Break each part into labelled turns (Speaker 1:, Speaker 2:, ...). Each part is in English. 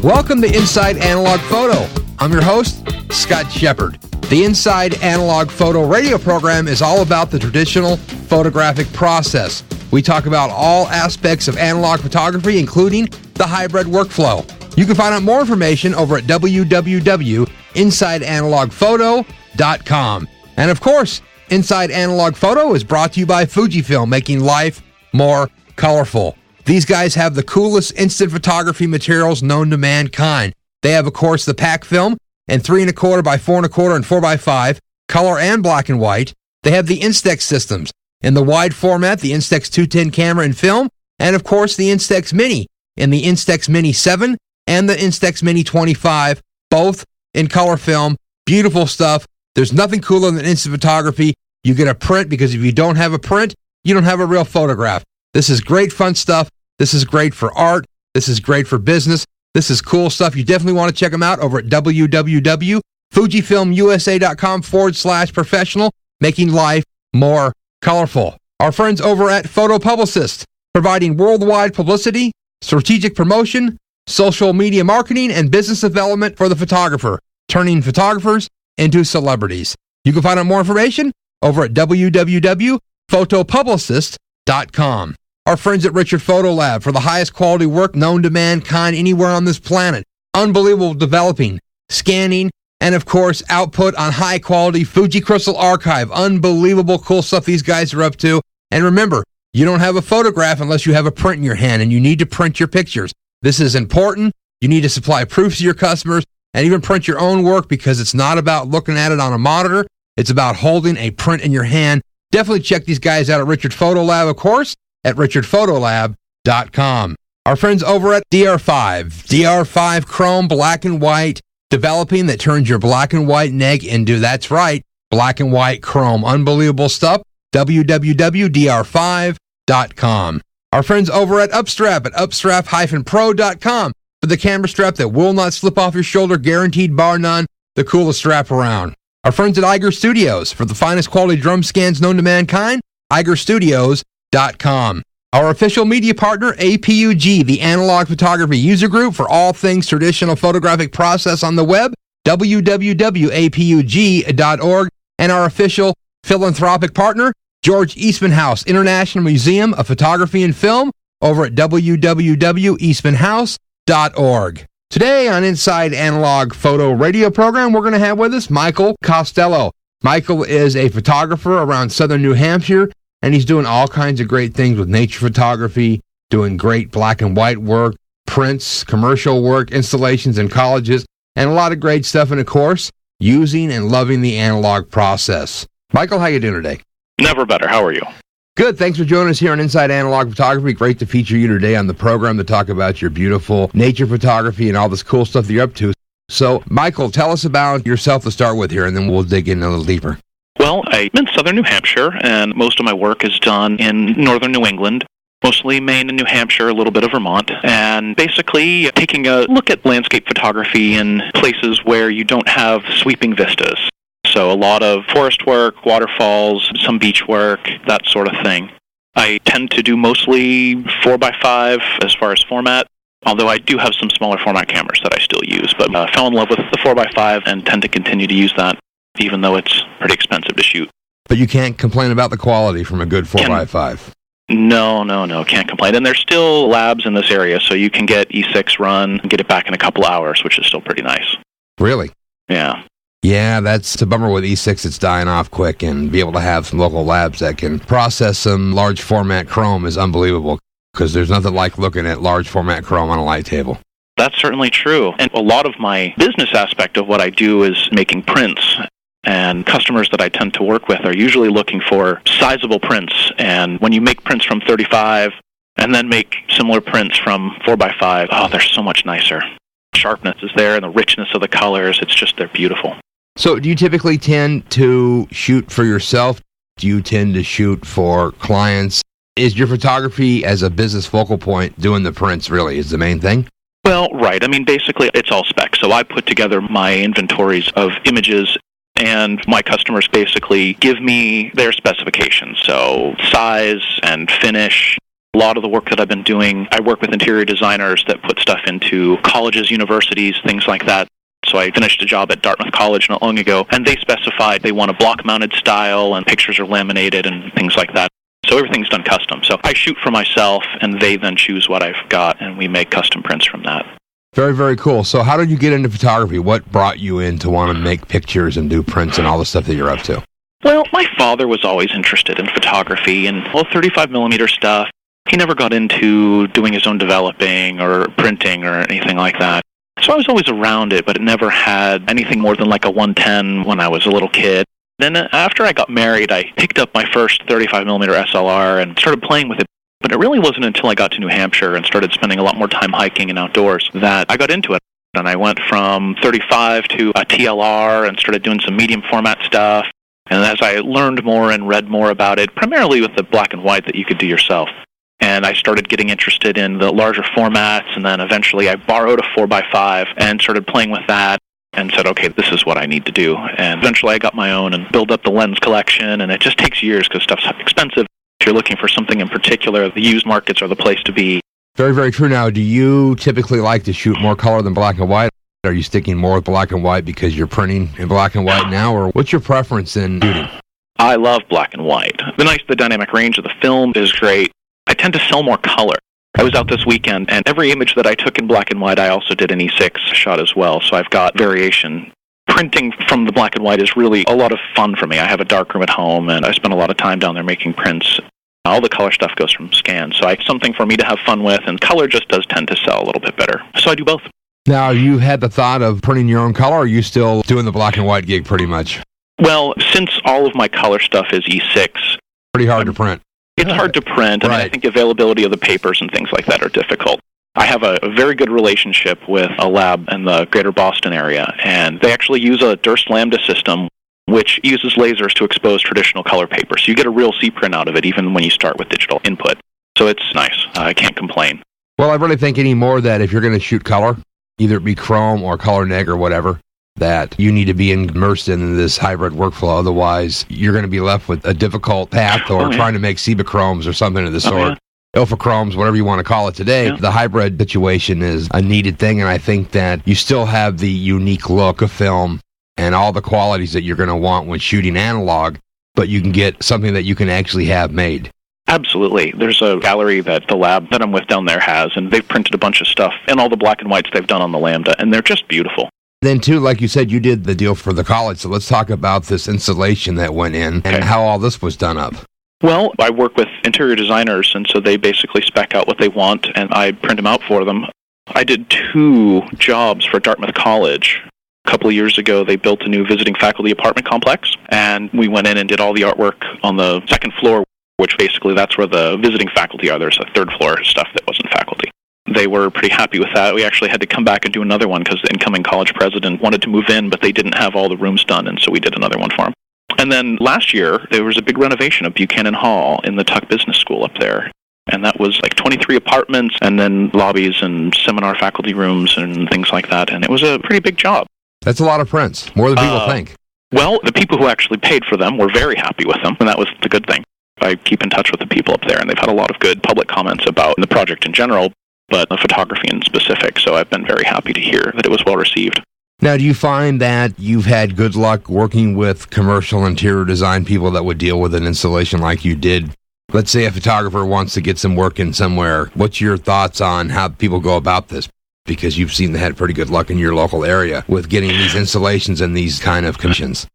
Speaker 1: Welcome to Inside Analog Photo. I'm your host, Scott Shepard. The Inside Analog Photo radio program is all about the traditional photographic process. We talk about all aspects of analog photography, including the hybrid workflow. You can find out more information over at www.insideanalogphoto.com. And of course, Inside Analog Photo is brought to you by Fujifilm, making life more colorful. These guys have the coolest instant photography materials known to mankind. They have, of course, the pack film and 3¼ by 4¼ and 4x5, color and black and white. They have the Instax systems in the wide format, the Instax 210 camera and film, and of course the Instax Mini in the Instax Mini 7 and the Instax Mini 25, both in color film. Beautiful stuff. There's nothing cooler than instant photography. You get a print, because if you don't have a print, you don't have a real photograph. This is great fun stuff. This is great for art. This is great for business. This is cool stuff. You definitely want to check them out over at www.fujifilmusa.com/professional, making life more colorful. Our friends over at Photo Publicist, providing worldwide publicity, strategic promotion, social media marketing, and business development for the photographer, turning photographers into celebrities. You can find out more information over at www.photopublicist.com. Our friends at Richard Photo Lab, for the highest quality work known to mankind anywhere on this planet. Unbelievable developing, scanning, and of course, output on high quality Fuji Crystal Archive. Unbelievable cool stuff these guys are up to. And remember, you don't have a photograph unless you have a print in your hand, and you need to print your pictures. This is important. You need to supply proofs to your customers and even print your own work, because it's not about looking at it on a monitor. It's about holding a print in your hand. Definitely check these guys out at Richard Photo Lab, of course, at richardphotolab.com. Our friends over at DR5 Chrome Black and White, developing that turns your black and white neg into, that's right, black and white chrome. Unbelievable stuff. www.dr5.com. Our friends over at Upstrap upstrap-pro.com for the camera strap that will not slip off your shoulder, guaranteed bar none, the coolest strap around. Our friends at Iger Studios, for the finest quality drum scans known to mankind, igerstudios.com. Our official media partner, APUG, the Analog Photography User Group, for all things traditional photographic process on the web, www.apug.org. And our official philanthropic partner, George Eastman House International Museum of Photography and Film, over at www.eastmanhouse.org. Today on Inside Analog Photo radio program, we're going to have with us Michael Costolo. Michael is a photographer around southern New Hampshire, and he's doing all kinds of great things with nature photography, doing great black and white work, prints, commercial work, installations in colleges, and a lot of great stuff, and of course, using and loving the analog process. Michael, how you doing today?
Speaker 2: Never better. How are you?
Speaker 1: Good. Thanks for joining us here on Inside Analog Photography. Great to feature you today on the program to talk about your beautiful nature photography and all this cool stuff that you're up to. So, Michael, tell us about yourself to start with here, and then we'll dig in a little deeper.
Speaker 2: Well, I'm in southern New Hampshire, and most of my work is done in northern New England, mostly Maine and New Hampshire, a little bit of Vermont, and basically taking a look at landscape photography in places where you don't have sweeping vistas. So a lot of forest work, waterfalls, some beach work, that sort of thing. I tend to do mostly 4x5 as far as format, although I do have some smaller format cameras that I still use, but I fell in love with the 4x5 and tend to continue to use that, even though it's pretty expensive to shoot.
Speaker 1: But you can't complain about the quality from a good 4x5.
Speaker 2: No, can't complain. And there's still labs in this area, so you can get E6 run and get it back in a couple hours, which is still pretty nice.
Speaker 1: Really?
Speaker 2: Yeah.
Speaker 1: Yeah, that's a bummer with E6. It's dying off quick, and be able to have some local labs that can process some large format chrome is unbelievable, because there's nothing like looking at large format chrome on a light table.
Speaker 2: That's certainly true. And a lot of my business aspect of what I do is making prints. And customers that I tend to work with are usually looking for sizable prints. And when you make prints from 35 and then make similar prints from 4x5, oh, they're so much nicer. Sharpness is there, and the richness of the colors, it's just, they're beautiful.
Speaker 1: So do you typically tend to shoot for yourself? Do you tend to shoot for clients? Is your photography as a business focal point doing the prints really is the main thing?
Speaker 2: Well, right. I mean, basically, it's all spec. So I put together my inventories of images, and my customers basically give me their specifications. So size and finish, A lot of the work that I've been doing, I work with interior designers that put stuff into colleges, universities, things like that. So I finished a job at Dartmouth College not long ago, and they specified they want a block-mounted style, and pictures are laminated and things like that. So everything's done custom. So I shoot for myself, and they then choose what I've got, and we make custom prints from that.
Speaker 1: Very, very cool. So how did you get into photography? What brought you in to want to make pictures and do prints and all the stuff that you're up to?
Speaker 2: Well, my father was always interested in photography and 35mm stuff. He never got into doing his own developing or printing or anything like that. So I was always around it, but it never had anything more than like a 110 when I was a little kid. Then after I got married, I picked up my first 35mm SLR and started playing with it. But it really wasn't until I got to New Hampshire and started spending a lot more time hiking and outdoors that I got into it. And I went from 35 to a TLR and started doing some medium format stuff. And as I learned more and read more about it, primarily with the black and white that you could do yourself, and I started getting interested in the larger formats, and then eventually I borrowed a 4x5 and started playing with that and said, okay, this is what I need to do. And eventually I got my own and built up the lens collection, and it just takes years because stuff's expensive. If you're looking for something in particular, the used markets are the place to be.
Speaker 1: Very, very true. Now, do you typically like to shoot more color than black and white? Are you sticking more with black and white because you're printing in black and white now, or what's your preference in shooting?
Speaker 2: I love black and white. The dynamic range of the film is great. I tend to sell more color. I was out this weekend, and every image that I took in black and white, I also did an E6 shot as well, so I've got variation. Printing from the black and white is really a lot of fun for me. I have a darkroom at home, and I spend a lot of time down there making prints. All the color stuff goes from scans, so it's something for me to have fun with, and color just does tend to sell a little bit better. So I do both.
Speaker 1: Now, you had the thought of printing your own color, or are you still doing the black and white gig pretty much?
Speaker 2: Well, since all of my color stuff is E6...
Speaker 1: Pretty hard to print.
Speaker 2: It's hard to print, and I think availability of the papers and things like that are difficult. I have a very good relationship with a lab in the greater Boston area, and they actually use a Durst Lambda system, which uses lasers to expose traditional color paper. So you get a real C print out of it, even when you start with digital input. So it's nice. I can't complain.
Speaker 1: Well, I really think anymore that if you're going to shoot color, either it be chrome or color neg or whatever, that you need to be immersed in this hybrid workflow. Otherwise, you're going to be left with a difficult path or trying to make sebachromes or something of the sort. Alpha-chromes, whatever you want to call it today. Yeah. The hybrid situation is a needed thing, and I think that you still have the unique look of film and all the qualities that you're going to want when shooting analog, but you can get something that you can actually have made.
Speaker 2: Absolutely. There's a gallery that the lab that I'm with down there has, and they've printed a bunch of stuff and all the black and whites they've done on the Lambda, and they're just beautiful.
Speaker 1: Then, too, like you said, you did the deal for the college, so let's talk about this installation that went in and how all this was done up.
Speaker 2: Well, I work with interior designers, and so they basically spec out what they want, and I print them out for them. I did 2 jobs for Dartmouth College. A couple of years ago, they built a new visiting faculty apartment complex, and we went in and did all the artwork on the second floor, which basically that's where the visiting faculty are. There's a third floor stuff that wasn't faculty. They were pretty happy with that. We actually had to come back and do another one because the incoming college president wanted to move in, but they didn't have all the rooms done, and so we did another one for him. And then last year, there was a big renovation of Buchanan Hall in the Tuck Business School up there. And that was like 23 apartments and then lobbies and seminar faculty rooms and things like that. And it was a pretty big job.
Speaker 1: That's a lot of prints, more than people think.
Speaker 2: Well, the people who actually paid for them were very happy with them, and that was the good thing. I keep in touch with the people up there, and they've had a lot of good public comments about the project in general, but the photography in specific. So I've been very happy to hear that it was well received.
Speaker 1: Now, do you find that you've had good luck working with commercial interior design people that would deal with an installation like you did? Let's say a photographer wants to get some work in somewhere. What's your thoughts on how people go about this? Because you've seen they had pretty good luck in your local area with getting these installations and these kind of commissions.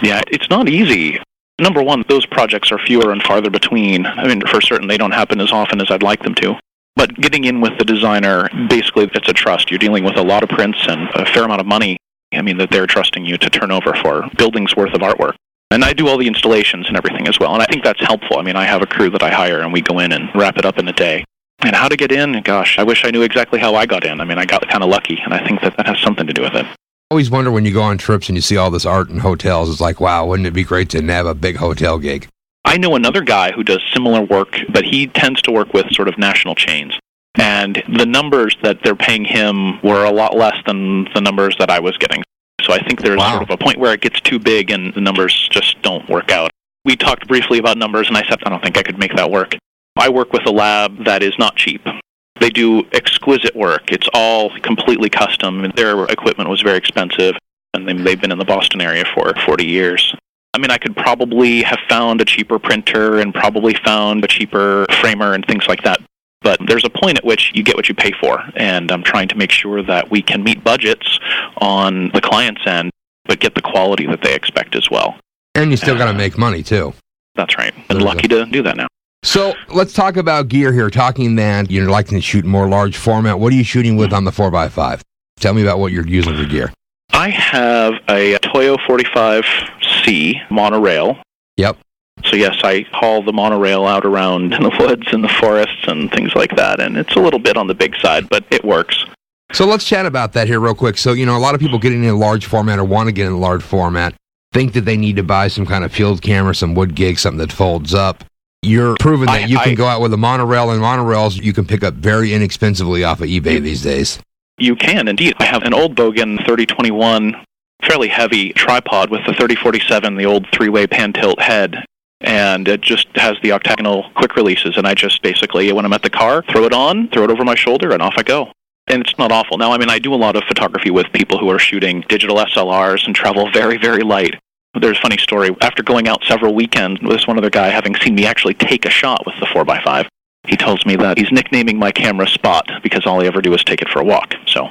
Speaker 2: Yeah, it's not easy. Number one, those projects are fewer and farther between. I mean, for certain, they don't happen as often as I'd like them to. But getting in with the designer, basically, it's a trust. You're dealing with a lot of prints and a fair amount of money. I mean, that they're trusting you to turn over for buildings worth of artwork. And I do all the installations and everything as well. And I think that's helpful. I mean, I have a crew that I hire, and we go in and wrap it up in a day. And how to get in, gosh, I wish I knew exactly how I got in. I mean, I got kind of lucky, and I think that has something to do with it.
Speaker 1: I always wonder when you go on trips and you see all this art in hotels, it's like, wow, wouldn't it be great to have a big hotel gig?
Speaker 2: I know another guy who does similar work, but he tends to work with sort of national chains. And the numbers that they're paying him were a lot less than the numbers that I was getting. So I think there's sort of a point where it gets too big and the numbers just don't work out. We talked briefly about numbers, and I said, I don't think I could make that work. I work with a lab that is not cheap. They do exquisite work. It's all completely custom. Their equipment was very expensive, and they've been in the Boston area for 40 years. I mean, I could probably have found a cheaper printer and probably found a cheaper framer and things like that. But there's a point at which you get what you pay for, and I'm trying to make sure that we can meet budgets on the client's end, but get the quality that they expect as well.
Speaker 1: And you still got to make money, too.
Speaker 2: That's right. I'm lucky to do that now.
Speaker 1: So let's talk about gear here, talking that you're liking to shoot more large format. What are you shooting with on the 4x5? Tell me about what you're using for gear.
Speaker 2: I have a Toyo 45C monorail.
Speaker 1: Yep.
Speaker 2: So yes, I haul the monorail out around in the woods and the forests and things like that, and it's a little bit on the big side, but it works.
Speaker 1: So let's chat about that here real quick. So, a lot of people getting in a large format or want to get in a large format think that they need to buy some kind of field camera, some wood gig, something that folds up. You're proving that you can go out with a monorail, and monorails you can pick up very inexpensively off of eBay these days.
Speaker 2: You can, indeed. I have an old Bogan 3021, fairly heavy tripod with the 3047, the old three-way pan-tilt head, and it just has the octagonal quick releases, and I just basically, when I'm at the car, throw it on, throw it over my shoulder, and off I go. And it's not awful. Now, I mean, I do a lot of photography with people who are shooting digital SLRs and travel very, very light. There's a funny story. After going out several weekends with this one other guy, having seen me actually take a shot with the 4x5, he tells me that he's nicknaming my camera Spot because all I ever do is take it for a walk. So,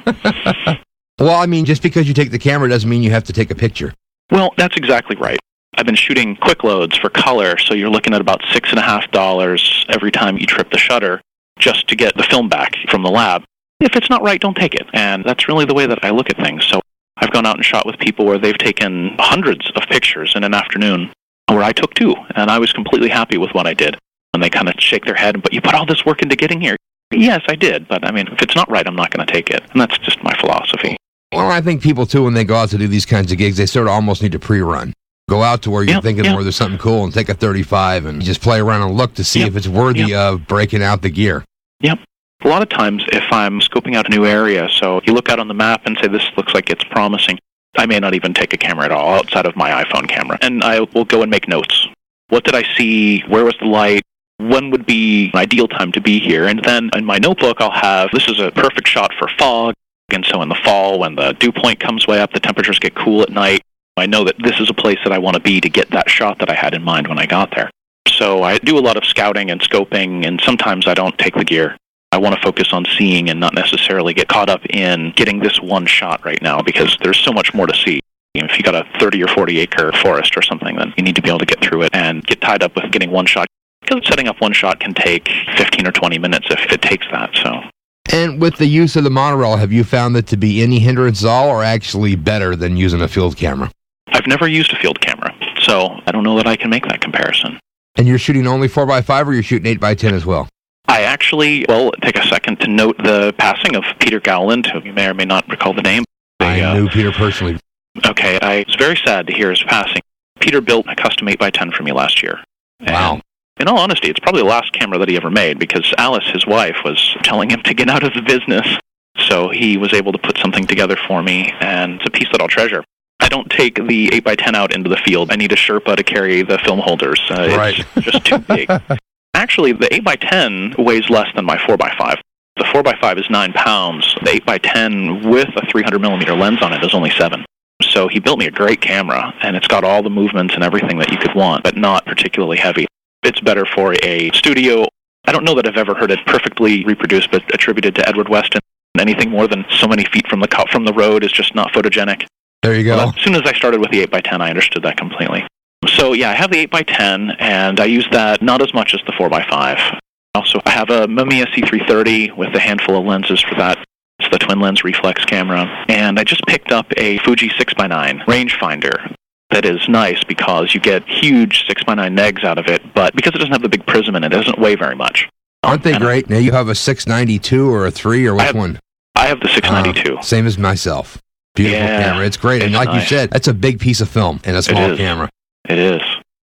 Speaker 1: well, I mean, just because you take the camera doesn't mean you have to take a picture.
Speaker 2: Well, that's exactly right. I've been shooting quick loads for color, so you're looking at about $6.50 every time you trip the shutter just to get the film back from the lab. If it's not right, don't take it. And that's really the way that I look at things. So I've gone out and shot with people where they've taken hundreds of pictures in an afternoon, where I took 2, and I was completely happy with what I did. And they kind of shake their head, but you put all this work into getting here. Yes, I did, but I mean, if it's not right, I'm not going to take it. And that's just my philosophy.
Speaker 1: Well, I think people, too, when they go out to do these kinds of gigs, they sort of almost need to pre-run. Go out to where you're thinking where there's something cool and take a 35 and just play around and look to see if it's worthy of breaking out the gear. Yep.
Speaker 2: A lot of times, if I'm scoping out a new area, so you look out on the map and say, this looks like it's promising, I may not even take a camera at all outside of my iPhone camera. And I will go and make notes. What did I see? Where was the light? When would be an ideal time to be here? And then in my notebook, I'll have, this is a perfect shot for fog. And so in the fall, when the dew point comes way up, the temperatures get cool at night, I know that this is a place that I want to be to get that shot that I had in mind when I got there. So I do a lot of scouting and scoping, and sometimes I don't take the gear. I want to focus on seeing and not necessarily get caught up in getting this one shot right now, because there's so much more to see. If you got a 30 or 40 acre forest or something, then you need to be able to get through it and get tied up with getting one shot. Because setting up one shot can take 15 or 20 minutes if it takes that. So.
Speaker 1: And with the use of the monorail, have you found that to be any hindrance at all, or actually better than using a field camera?
Speaker 2: I've never used a field camera, so I don't know that I can make that comparison.
Speaker 1: And you're shooting only 4x5, or you're shooting 8x10 as well?
Speaker 2: I actually, take a second to note the passing of Peter Gowland, who you may or may not recall the name.
Speaker 1: I knew Peter personally.
Speaker 2: Okay, I was very sad to hear his passing. Peter built a custom 8x10 for me last year.
Speaker 1: Wow.
Speaker 2: And in all honesty, it's probably the last camera that he ever made, because Alice, his wife, was telling him to get out of the business. So he was able to put something together for me, and it's a piece that I'll treasure. I don't take the 8x10 out into the field. I need a Sherpa to carry the film holders.
Speaker 1: Right.
Speaker 2: It's just too big. Actually, the 8x10 weighs less than my 4x5. The 4x5 is 9 pounds. The 8x10 with a 300mm lens on it is only 7. So he built me a great camera, and it's got all the movements and everything that you could want, but not particularly heavy. It's better for a studio. I don't know that I've ever heard it perfectly reproduced, but attributed to Edward Weston. Anything more than so many feet from the road is just not photogenic.
Speaker 1: There you go.
Speaker 2: Well, as soon as I started with the 8x10, I understood that completely. So yeah, I have the 8x10, and I use that not as much as the 4x5. Also, I have a Mamiya C330 with a handful of lenses for that. It's the twin lens reflex camera. And I just picked up a Fuji 6x9 rangefinder that is nice because you get huge 6x9 negs out of it, but because it doesn't have the big prism in it, it doesn't weigh very much.
Speaker 1: Aren't they great? Now you have a 692 or a 3 or which one?
Speaker 2: I have the 692.
Speaker 1: Same as myself. Beautiful camera. It's great. And like you said, that's a big piece of film in a small camera.
Speaker 2: It is.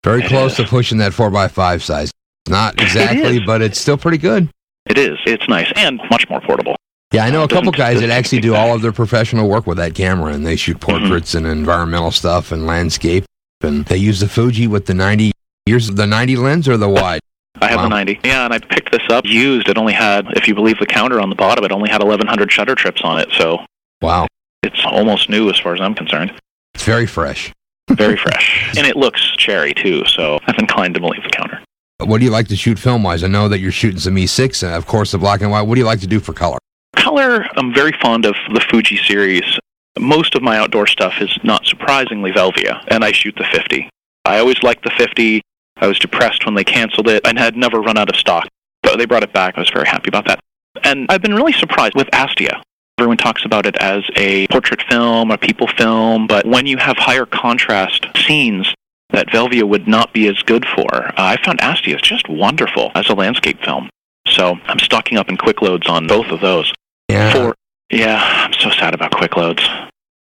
Speaker 1: Very close to pushing that 4x5 size. Not exactly, but it's still pretty good.
Speaker 2: It is. It's nice and much more portable.
Speaker 1: Yeah, I know a couple guys that actually do all of their professional work with that camera, and they shoot portraits and environmental stuff and landscape. And they use the Fuji with the 90 lens or the wide?
Speaker 2: I have the 90. Yeah, and I picked this up used. It only had, if you believe the counter on the bottom, it only had 1,100 shutter trips on it. So
Speaker 1: wow,
Speaker 2: it's almost new as far as I'm concerned.
Speaker 1: It's very fresh.
Speaker 2: Very fresh. And it looks cherry, too, so I'm inclined to believe the counter.
Speaker 1: What do you like to shoot film-wise? I know that you're shooting some E6, and of course the black and white. What do you like to do for color?
Speaker 2: Color, I'm very fond of the Fuji series. Most of my outdoor stuff is not surprisingly Velvia, and I shoot the 50. I always liked the 50. I was depressed when they canceled it and had never run out of stock. But they brought it back. I was very happy about that. And I've been really surprised with Astia. Everyone talks about it as a portrait film, a people film, but when you have higher contrast scenes that Velvia would not be as good for, I found Astia is just wonderful as a landscape film. So I'm stocking up in quick loads on both of those.
Speaker 1: Yeah.
Speaker 2: I'm so sad about quick loads.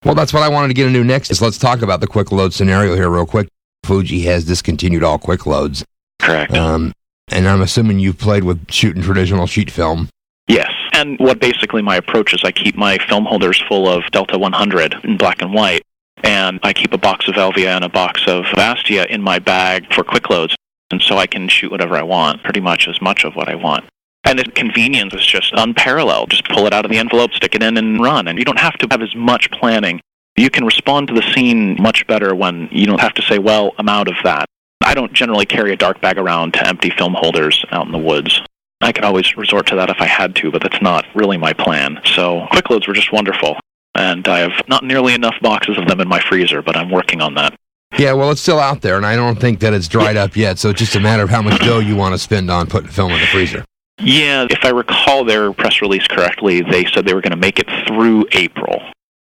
Speaker 1: Well, that's what I wanted to get into next. Is let's talk about the quick load scenario here real quick. Fuji has discontinued all quick loads.
Speaker 2: Correct.
Speaker 1: And I'm assuming you've played with shooting traditional sheet film.
Speaker 2: Yes. And what basically my approach is I keep my film holders full of Delta 100 in black and white, and I keep a box of Velvia and a box of Astia in my bag for quick loads, and so I can shoot whatever I want, pretty much as much of what I want. And the convenience is just unparalleled. Just pull it out of the envelope, stick it in, and run. And you don't have to have as much planning. You can respond to the scene much better when you don't have to say, well, I'm out of that. I don't generally carry a dark bag around to empty film holders out in the woods. I could always resort to that if I had to, but that's not really my plan. So quick loads were just wonderful. And I have not nearly enough boxes of them in my freezer, but I'm working on that.
Speaker 1: Yeah, well, it's still out there, and I don't think that it's dried up yet, so it's just a matter of how much dough you want to spend on putting film in the freezer.
Speaker 2: Yeah, if I recall their press release correctly, they said they were going to make it through April,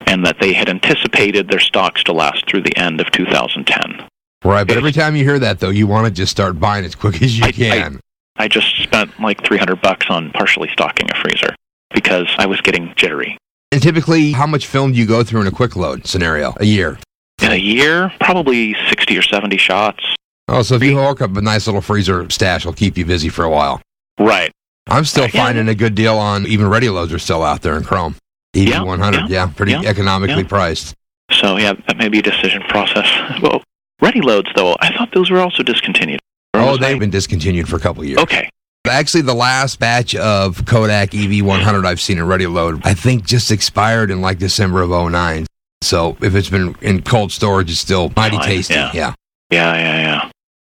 Speaker 2: and that they had anticipated their stocks to last through the end of 2010.
Speaker 1: Right, but every time you hear that, though, you want to just start buying as quick as you can.
Speaker 2: I just spent like $300 on partially stocking a freezer because I was getting jittery.
Speaker 1: And typically, how much film do you go through in a quick load scenario a year?
Speaker 2: In a year, probably 60 or 70 shots.
Speaker 1: Oh, so if you hook up a nice little freezer stash, will keep you busy for a while.
Speaker 2: Right.
Speaker 1: I'm still finding a good deal on, even ready loads are still out there in Chrome. EV100, pretty economically priced.
Speaker 2: So, that may be a decision process. Well, ready loads, though, I thought those were also discontinued.
Speaker 1: Oh, they've been discontinued for a couple of years.
Speaker 2: Okay.
Speaker 1: Actually, the last batch of Kodak EV100 I've seen in ready load, I think just expired in like December of 2009. So if it's been in cold storage, it's still mighty tasty. Yeah,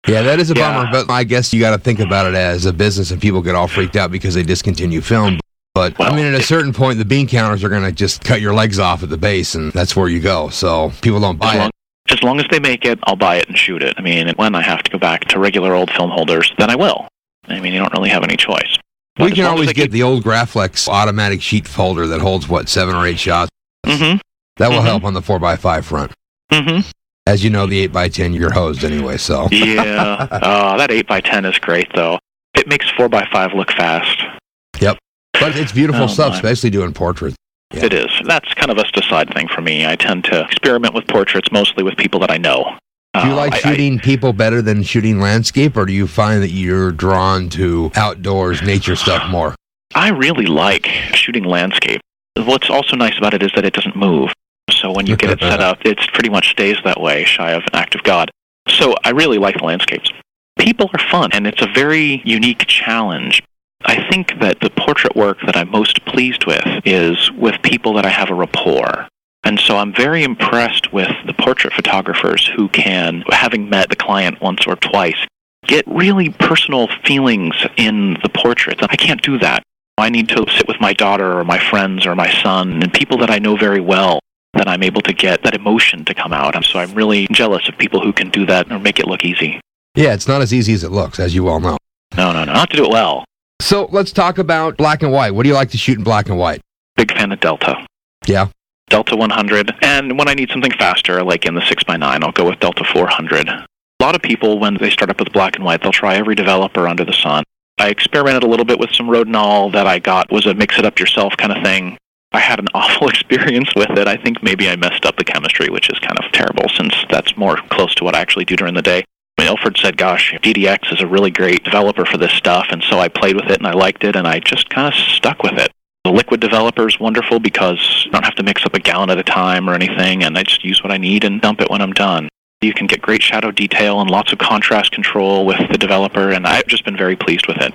Speaker 1: that is a bummer, but I guess you got to think about it as a business, and people get all freaked out because they discontinue film. But, I mean, at a certain point, the bean counters are going to just cut your legs off at the base, and that's where you go. So people don't buy it.
Speaker 2: As long as they make it, I'll buy it and shoot it. I mean, when I have to go back to regular old film holders, then I will. I mean, you don't really have any choice. But
Speaker 1: we can always get the old Graflex automatic sheet folder that holds, 7 or 8 shots?
Speaker 2: Mm-hmm.
Speaker 1: That will help on the 4x5 front.
Speaker 2: Mm-hmm.
Speaker 1: As you know, the 8x10, you're hosed anyway, so.
Speaker 2: Yeah. That 8x10 is great, though. It makes 4x5 look fast.
Speaker 1: Yep. But it's beautiful stuff, especially doing portraits. Yeah.
Speaker 2: It is. That's kind of a decide thing for me. I tend to experiment with portraits mostly with people that I know.
Speaker 1: Do you like shooting people better than shooting landscape, or do you find that you're drawn to outdoors, nature stuff more?
Speaker 2: I really like shooting landscape. What's also nice about it is that it doesn't move. So when you get it set up, it pretty much stays that way, shy of an act of God. So I really like the landscapes. People are fun, and it's a very unique challenge. I think that the portrait work that I'm most pleased with is with people that I have a rapport. And so I'm very impressed with the portrait photographers who can, having met the client once or twice, get really personal feelings in the portraits. I can't do that. I need to sit with my daughter or my friends or my son and people that I know very well, that I'm able to get that emotion to come out. And so I'm really jealous of people who can do that or make it look easy.
Speaker 1: Yeah, it's not as easy as it looks, as you well know.
Speaker 2: No, not to do it well.
Speaker 1: So let's talk about black and white. What do you like to shoot in black and white?
Speaker 2: Big fan of Delta.
Speaker 1: Yeah.
Speaker 2: Delta 100. And when I need something faster, like in the 6x9, I'll go with Delta 400. A lot of people, when they start up with black and white, they'll try every developer under the sun. I experimented a little bit with some Rodinal that I got was a mix-it-up-yourself kind of thing. I had an awful experience with it. I think maybe I messed up the chemistry, which is kind of terrible since that's more close to what I actually do during the day. Ilford said, gosh, DDX is a really great developer for this stuff, and so I played with it and I liked it, and I just kind of stuck with it. The liquid developer is wonderful because I don't have to mix up a gallon at a time or anything, and I just use what I need and dump it when I'm done. You can get great shadow detail and lots of contrast control with the developer, and I've just been very pleased with it.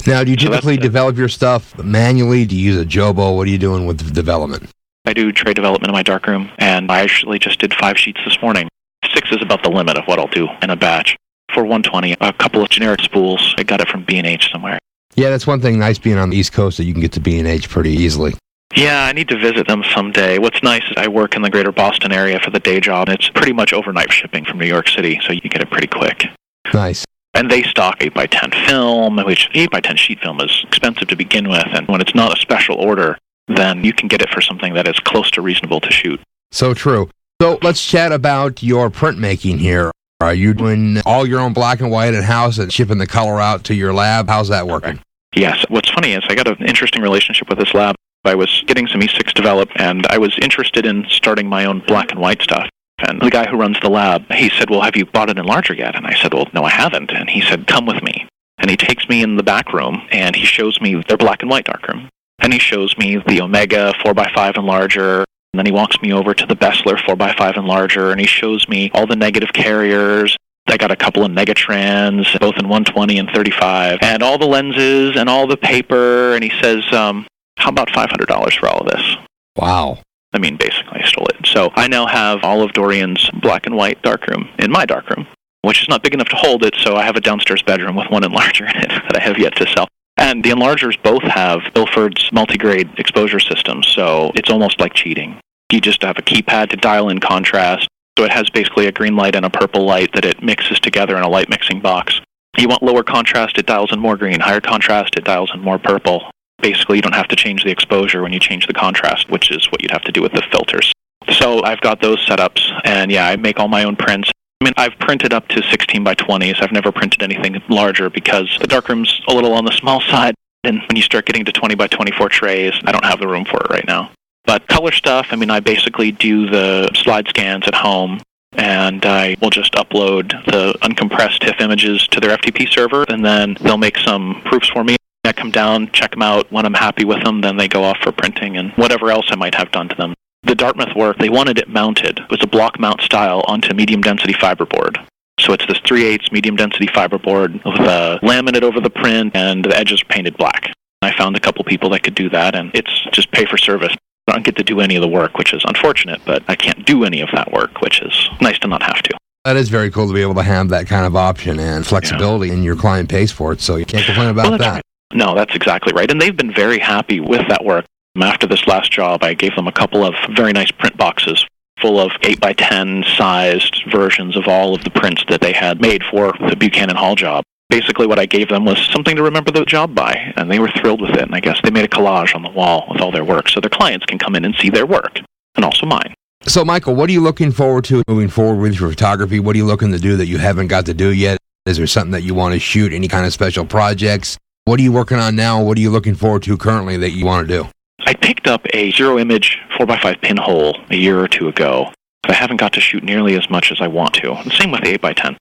Speaker 1: Now, do you typically develop your stuff manually? Do you use a Jobo? What are you doing with the development?
Speaker 2: I do tray development in my darkroom, and I actually just did 5 sheets this morning. 6 is about the limit of what I'll do in a batch. For 120, a couple of generic spools. I got it from B&H somewhere.
Speaker 1: Yeah, that's one thing nice being on the East Coast, that you can get to B&H pretty easily.
Speaker 2: Yeah, I need to visit them someday. What's nice is I work in the greater Boston area for the day job, and it's pretty much overnight shipping from New York City, so you get it pretty quick.
Speaker 1: Nice.
Speaker 2: And they stock 8x10 film, which 8x10 sheet film is expensive to begin with, and when it's not a special order, then you can get it for something that is close to reasonable to shoot.
Speaker 1: So true. So let's chat about your printmaking here. Are you doing all your own black and white in-house and shipping the color out to your lab? How's that working?
Speaker 2: Yes. What's funny is I got an interesting relationship with this lab. I was getting some E6 developed, and I was interested in starting my own black and white stuff. And the guy who runs the lab, he said, well, have you bought an enlarger yet? And I said, well, no, I haven't. And he said, come with me. And he takes me in the back room, and he shows me their black and white darkroom. And he shows me the Omega 4x5 enlarger. And then he walks me over to the Bessler 4x5 enlarger, and he shows me all the negative carriers. I got a couple of Negatrans, both in 120 and 35, and all the lenses and all the paper. And he says, how about $500 for all of this?
Speaker 1: Wow.
Speaker 2: I mean, basically, I stole it. So I now have all of Dorian's black and white darkroom in my darkroom, which is not big enough to hold it, so I have a downstairs bedroom with one enlarger in it that I have yet to sell. And the enlargers both have Ilford's multi-grade exposure systems, so it's almost like cheating. You just have a keypad to dial in contrast, so it has basically a green light and a purple light that it mixes together in a light mixing box. You want lower contrast, it dials in more green. Higher contrast, it dials in more purple. Basically, you don't have to change the exposure when you change the contrast, which is what you'd have to do with the filters. So I've got those setups, and yeah, I make all my own prints. I mean, I've printed up to 16x20s. I've never printed anything larger because the darkroom's a little on the small side, and when you start getting to 20x24 trays, I don't have the room for it right now. But color stuff, I mean, I basically do the slide scans at home, and I will just upload the uncompressed TIFF images to their FTP server, and then they'll make some proofs for me. I come down, check them out. When I'm happy with them, then they go off for printing and whatever else I might have done to them. The Dartmouth work, they wanted it mounted. It was a block mount style onto medium-density fiberboard. So it's this 3/8 medium-density fiberboard with a laminate over the print, and the edges are painted black. I found a couple people that could do that, and it's just pay for service. I don't get to do any of the work, which is unfortunate, but I can't do any of that work, which is nice to not have to.
Speaker 1: That is very cool to be able to have that kind of option and flexibility, and your client pays for it, so you can't complain about that.
Speaker 2: Right. No, that's exactly right. And they've been very happy with that work. After this last job, I gave them a couple of very nice print boxes full of 8x10 sized versions of all of the prints that they had made for the Buchanan Hall job. Basically what I gave them was something to remember the job by, and they were thrilled with it. And I guess they made a collage on the wall with all their work, so their clients can come in and see their work, and also mine.
Speaker 1: So, Michael, what are you looking forward to moving forward with your photography? What are you looking to do that you haven't got to do yet? Is there something that you want to shoot? Any kind of special projects? What are you working on now? What are you looking forward to currently that you want to do?
Speaker 2: I picked up a zero-image 4x5 pinhole a year or two ago, but I haven't got to shoot nearly as much as I want to. Same with the 8x10.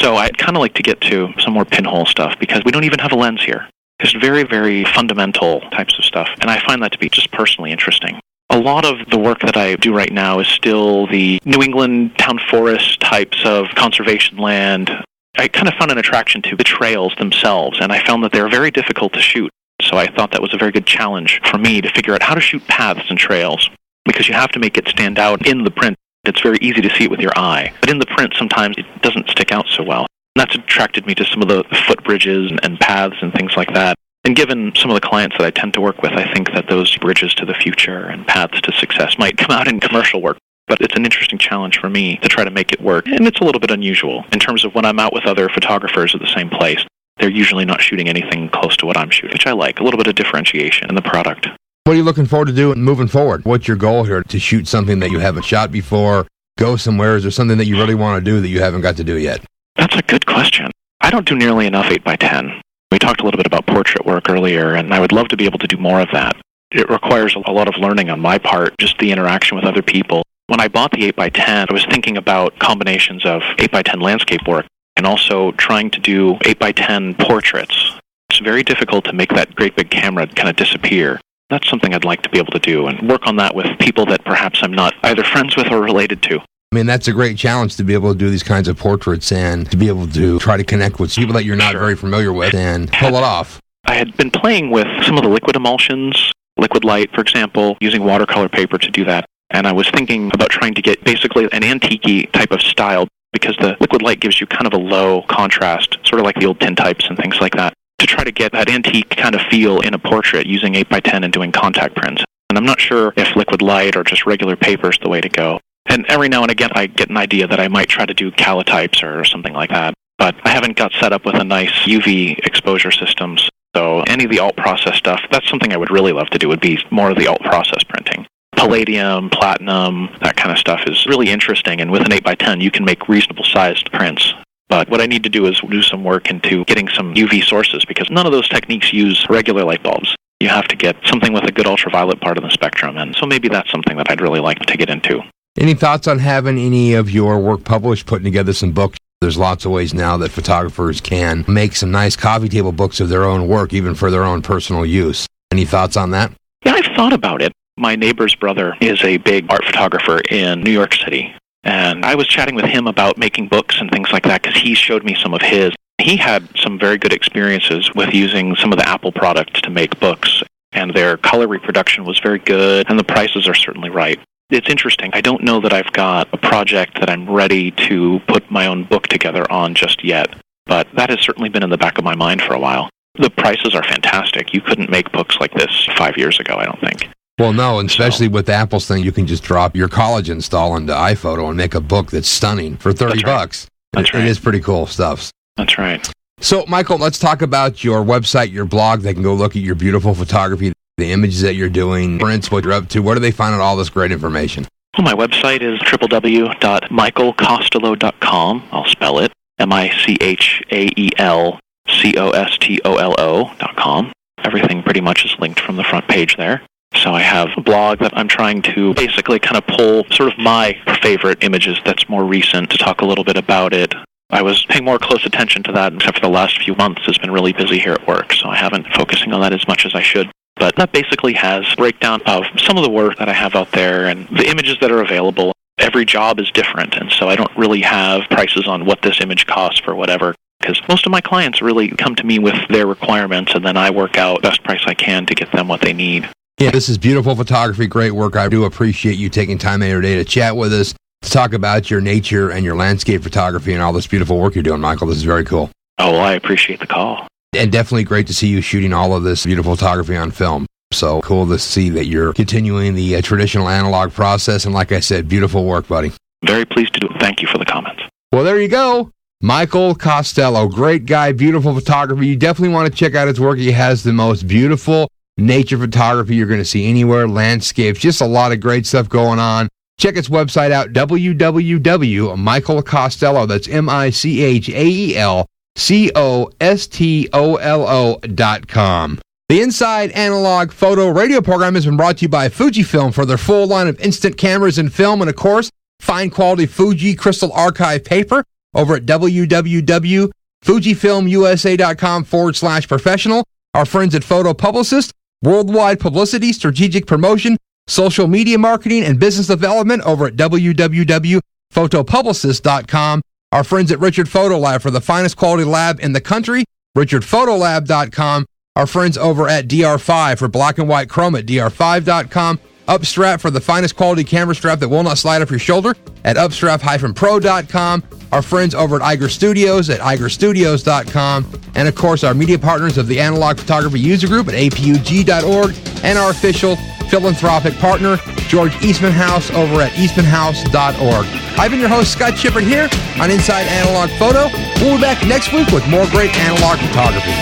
Speaker 2: So I'd kind of like to get to some more pinhole stuff because we don't even have a lens here. It's very, very fundamental types of stuff, and I find that to be just personally interesting. A lot of the work that I do right now is still the New England town forest types of conservation land. I kind of found an attraction to the trails themselves, and I found that they're very difficult to shoot. So I thought that was a very good challenge for me to figure out how to shoot paths and trails, because you have to make it stand out in the print. It's very easy to see it with your eye, but in the print sometimes it doesn't stick out so well. And that's attracted me to some of the footbridges and paths and things like that. And given some of the clients that I tend to work with, I think that those bridges to the future and paths to success might come out in commercial work. But it's an interesting challenge for me to try to make it work. And it's a little bit unusual in terms of when I'm out with other photographers at the same place. They're usually not shooting anything close to what I'm shooting, which I like. A little bit of differentiation in the product.
Speaker 1: What are you looking forward to doing moving forward? What's your goal here? To shoot something that you haven't shot before? Go somewhere? Is there something that you really want to do that you haven't got to do yet?
Speaker 2: That's a good question. I don't do nearly enough 8x10. We talked a little bit about portrait work earlier, and I would love to be able to do more of that. It requires a lot of learning on my part, just the interaction with other people. When I bought the 8x10, I was thinking about combinations of 8x10 landscape work and also trying to do 8x10 portraits. It's very difficult to make that great big camera kind of disappear. That's something I'd like to be able to do and work on that with people that perhaps I'm not either friends with or related to.
Speaker 1: I mean, that's a great challenge to be able to do these kinds of portraits and to be able to try to connect with people that you're not very familiar with and pull it off.
Speaker 2: I had been playing with some of the liquid emulsions, liquid light, for example, using watercolor paper to do that. And I was thinking about trying to get basically an antique type of style, because the liquid light gives you kind of a low contrast, sort of like the old tintypes and things like that, to try to get that antique kind of feel in a portrait using 8x10 and doing contact prints. And I'm not sure if liquid light or just regular paper is the way to go. And every now and again, I get an idea that I might try to do calotypes or something like that. But I haven't got set up with a nice UV exposure systems. So any of the alt process stuff, that's something I would really love to do, would be more of the alt process printing. Palladium, platinum, that kind of stuff is really interesting. And with an 8x10, you can make reasonable sized prints. But what I need to do is do some work into getting some UV sources, because none of those techniques use regular light bulbs. You have to get something with a good ultraviolet part of the spectrum. And so maybe that's something that I'd really like to get into.
Speaker 1: Any thoughts on having any of your work published, putting together some books? There's lots of ways now that photographers can make some nice coffee table books of their own work, even for their own personal use. Any thoughts on that?
Speaker 2: Yeah, I've thought about it. My neighbor's brother is a big art photographer in New York City. And I was chatting with him about making books and things like that, because he showed me some of his. He had some very good experiences with using some of the Apple products to make books. And their color reproduction was very good, and the prices are certainly right. It's interesting. I don't know that I've got a project that I'm ready to put my own book together on just yet, but that has certainly been in the back of my mind for a while. The prices are fantastic. You couldn't make books like this 5 years ago, I don't think.
Speaker 1: Well, no, and especially with Apple's thing, you can just drop your college install into iPhoto and make a book that's stunning for $30.
Speaker 2: That's right.
Speaker 1: It is pretty cool stuff.
Speaker 2: That's right.
Speaker 1: So, Michael, let's talk about your website, your blog. They can go look at your beautiful photography, the images that you're doing, prints, what you're up to. Where do they find out all this great information?
Speaker 2: Well, my website is www.michaelcostolo.com. I'll spell it, MICHAELCOSTOLO.com. Everything pretty much is linked from the front page there. So I have a blog that I'm trying to basically kind of pull sort of my favorite images that's more recent to talk a little bit about it. I was paying more close attention to that, except for the last few months. It's been really busy here at work, so I haven't focusing on that as much as I should. But that basically has a breakdown of some of the work that I have out there and the images that are available. Every job is different, and so I don't really have prices on what this image costs for whatever, because most of my clients really come to me with their requirements, and then I work out the best price I can to get them what they need.
Speaker 1: Yeah, this is beautiful photography, great work. I do appreciate you taking time out of your day to chat with us, to talk about your nature and your landscape photography and all this beautiful work you're doing, Michael. This is very cool.
Speaker 2: Oh, well, I appreciate the call.
Speaker 1: And definitely great to see you shooting all of this beautiful photography on film. So cool to see that you're continuing the traditional analog process. And like I said, beautiful work, buddy.
Speaker 2: Very pleased to do it. Thank you for the comments.
Speaker 1: Well, there you go. Michael Costolo, great guy, beautiful photography. You definitely want to check out his work. He has the most beautiful nature photography you're going to see anywhere, landscapes, just a lot of great stuff going on. Check his website out, www.michaelcostolo, that's MICHAELCOSTOLO.com. The Inside Analog Photo Radio program has been brought to you by Fujifilm for their full line of instant cameras and film, and of course, fine quality Fuji Crystal Archive paper over at www.fujifilmusa.com/professional. Our friends at Photo Publicist, worldwide publicity, strategic promotion, social media marketing, and business development over at www.photopublicist.com. Our friends at Richard Photo Lab for the finest quality lab in the country, richardphotolab.com. Our friends over at DR5 for black and white chrome at dr5.com. Upstrap for the finest quality camera strap that will not slide off your shoulder at upstrap-pro.com. Our friends over at Iger Studios at igerstudios.com. And of course, our media partners of the Analog Photography User Group at apug.org. And our official philanthropic partner, George Eastman House over at eastmanhouse.org. I've been your host, Scott Shippard, here on Inside Analog Photo. We'll be back next week with more great analog photography.